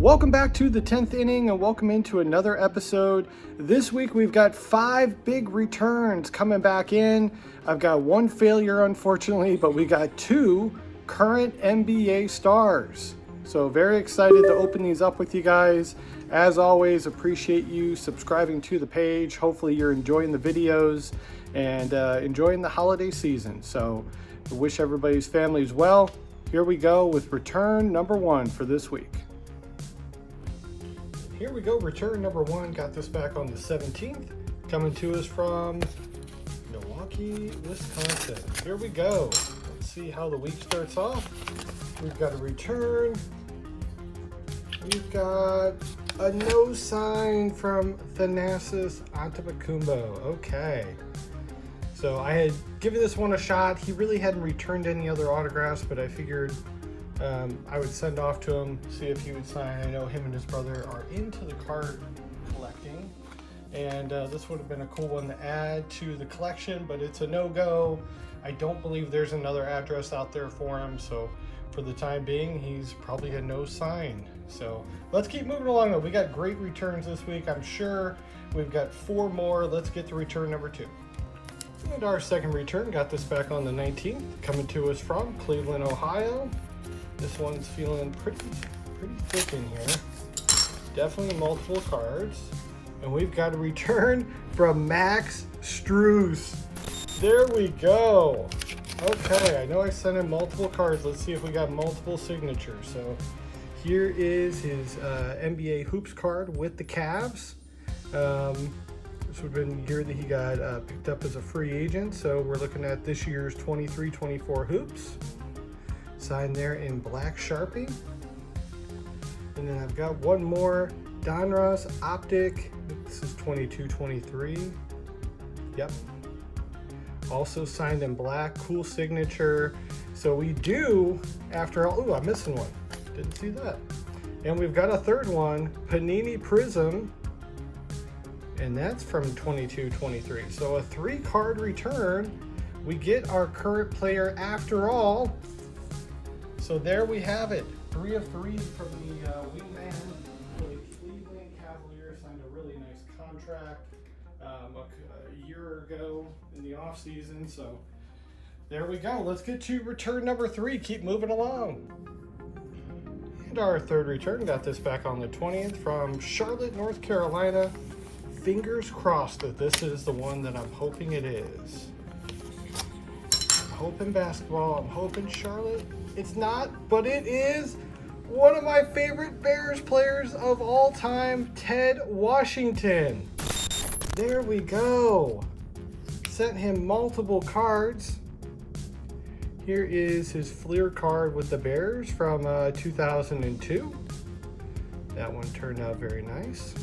Welcome back to the 10th inning and welcome into another episode. This week we've got 5 big returns coming back in. I've got 1 failure unfortunately, but we got 2 current NBA stars. So very excited to open these up with you guys. As always, appreciate you subscribing to the page. Hopefully you're enjoying the videos and enjoying the holiday season. So I wish everybody's families well. Here we go with return number 1 for this week. Here we go, return number 1. Got this back on the 17th. Coming to us from Milwaukee, Wisconsin. Here we go. Let's see how the week starts off. We've got a return. We've got a no sign from Thanasis Antetokounmpo. Okay. So I had given this one a shot. He really hadn't returned any other autographs, but I figured I would send off to him, see if he would sign. I know him and his brother are into the card collecting, and this would have been a cool one to add to the collection, but it's a no-go. I don't believe there's another address out there for him, so for the time being, he's probably a no sign. So let's keep moving along though. We got great returns this week. I'm sure we've got 4 more. Let's get to return number 2. And our second return, got this back on the 19th, coming to us from Cleveland, Ohio. This one's feeling pretty thick in here. Definitely multiple cards. And we've got a return from Max Strus. There we go. Okay, I know I sent in multiple cards. Let's see if we got multiple signatures. So here is his NBA Hoops card with the Cavs. This would have been the year that he got picked up as a free agent. So we're looking at this year's 23-24 Hoops. Signed there in black Sharpie. And then I've got one more Donruss Optic. This is 22-23. Yep. Also signed in black, cool signature. So we do, after all, ooh, I'm missing one. Didn't see that. And we've got a third one, Panini Prism. And that's from 22-23. So a 3-card return. We get our current player after all. So there we have it. 3 of 3 from the wingman for the Cleveland Cavaliers. Signed a really nice contract a year ago in the off season. So there we go. Let's get to return number 3. Keep moving along. And our third return, got this back on the 20th from Charlotte, North Carolina. Fingers crossed that this is the one that I'm hoping it is. I'm hoping basketball. I'm hoping Charlotte. It's not, but it is one of my favorite Bears players of all time, Ted Washington. There we go. Sent him multiple cards. Here is his Fleer card with the Bears from 2002. That one turned out very nice.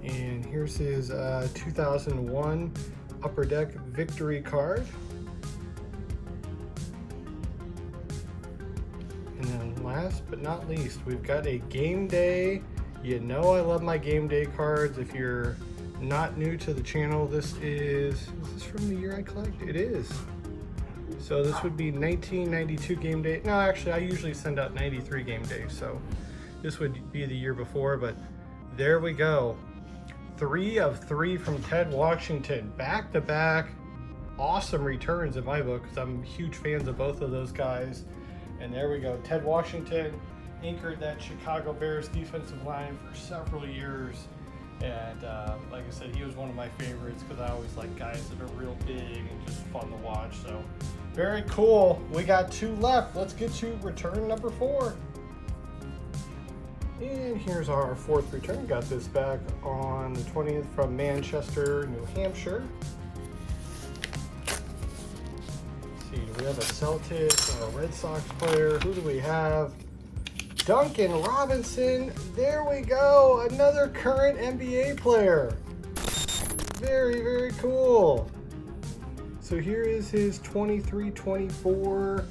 And here's his 2001 Upper Deck Victory card. And then last but not least, we've got a Game Day. You know I love my Game Day cards. If you're not new to the channel, is this from the year I collect? It is. So this would be 1992 Game Day. No, actually, I usually send out 93 Game Day, so this would be the year before, but there we go. 3 of 3 from Ted Washington. Back-to-back awesome returns in my book, because I'm huge fans of both of those guys. And there we go. Ted Washington anchored that Chicago Bears defensive line for several years. And like I said, he was one of my favorites because I always like guys that are real big and just fun to watch. So very cool. We got 2 left. Let's get to return number 4. And here's our 4th return. Got this back on the 20th from Manchester, New Hampshire. Do we have a Celtics or a Red Sox player? Who do we have? Duncan Robinson. There we go. Another current NBA player. Very, very cool. So here is his 23-24.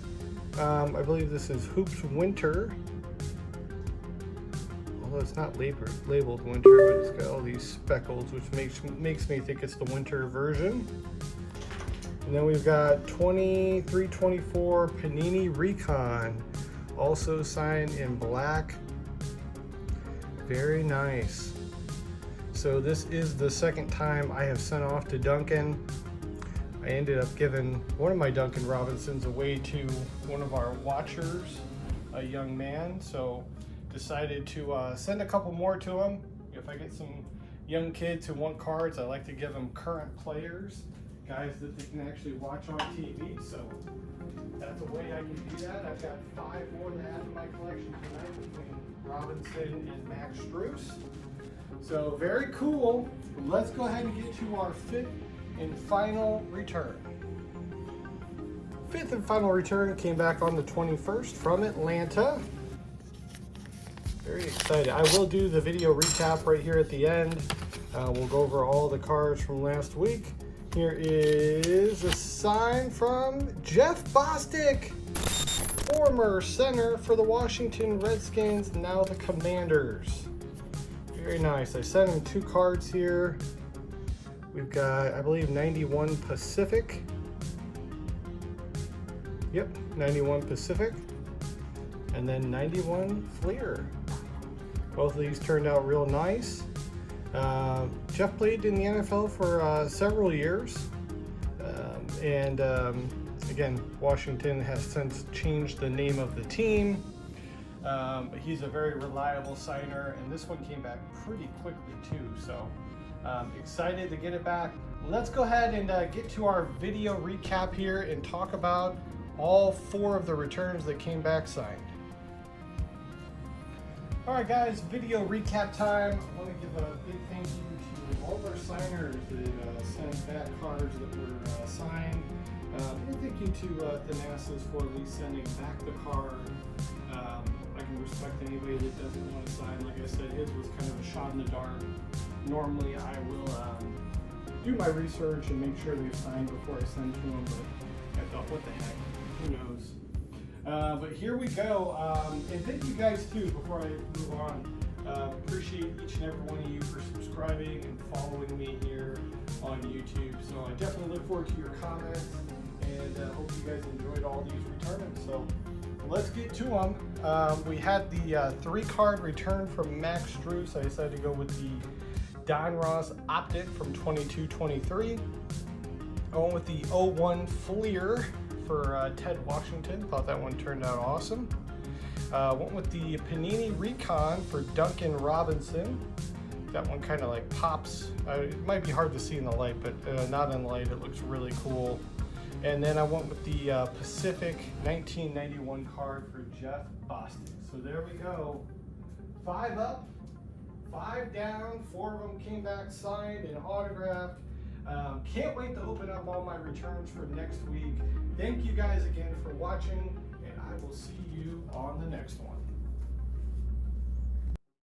I believe this is Hoops Winter. Although it's not labeled winter, but it's got all these speckles, which makes me think it's the winter version. And then we've got 23-24 Panini Recon also signed in black. Very nice. So this is the second time I have sent off to Duncan. I ended up giving one of my Duncan Robinsons away to one of our watchers, a young man. So decided to send a couple more to him. If I get some young kids who want cards, I like to give them current players, guys that they can actually watch on TV. So that's a way I can do that. I've got 5 more to add to my collection tonight between Robinson and Max Strus. So very cool. Let's go ahead and get to our 5th and final return. 5th and final return came back on the 21st from Atlanta. Very excited. I will do the video recap right here at the end. We'll go over all the cards from last week. Here is a sign from Jeff Bostic, former center for the Washington Redskins, now the Commanders. Very nice. I sent him 2 cards here. We've got, I believe, 91 Pacific. Yep, 91 Pacific. And then 91 Fleer. Both of these turned out real nice. Jeff played in the NFL for several years. Again, Washington has since changed the name of the team. But he's a very reliable signer, and this one came back pretty quickly too. So excited to get it back. Let's go ahead and get to our video recap here and talk about all 4 of the returns that came back signed. All right, guys, video recap time. I want to give a big thank you to all of our signers that sent back cards that were signed. And thank you to Thanasis for at least sending back the card. I can respect anybody that doesn't want to sign. Like I said, his was kind of a shot in the dark. Normally, I will do my research and make sure they've signed before I send to them, but I thought, what the heck, who knows? But here we go, and thank you guys too, before I move on. Appreciate each and every one of you for subscribing and following me here on YouTube. So I definitely look forward to your comments, and hope you guys enjoyed all these returns. So let's get to them. We had the 3-card return from Max Strus. I decided to go with the Don Ross Optic from 22-23. I went with the 01 Fleer for Ted Washington. Thought that one turned out awesome. Went with the Panini Recon for Duncan Robinson. That one kind of like pops. It might be hard to see in the light, but not in the light, it looks really cool. And then I went with the Pacific 1991 card for Jeff Bostic. So there we go. 5 up, 5 down, 4 of them came back signed and autographed. Can't wait to open up all my returns for next week. Thank you guys again for watching, and I will see you on the next one.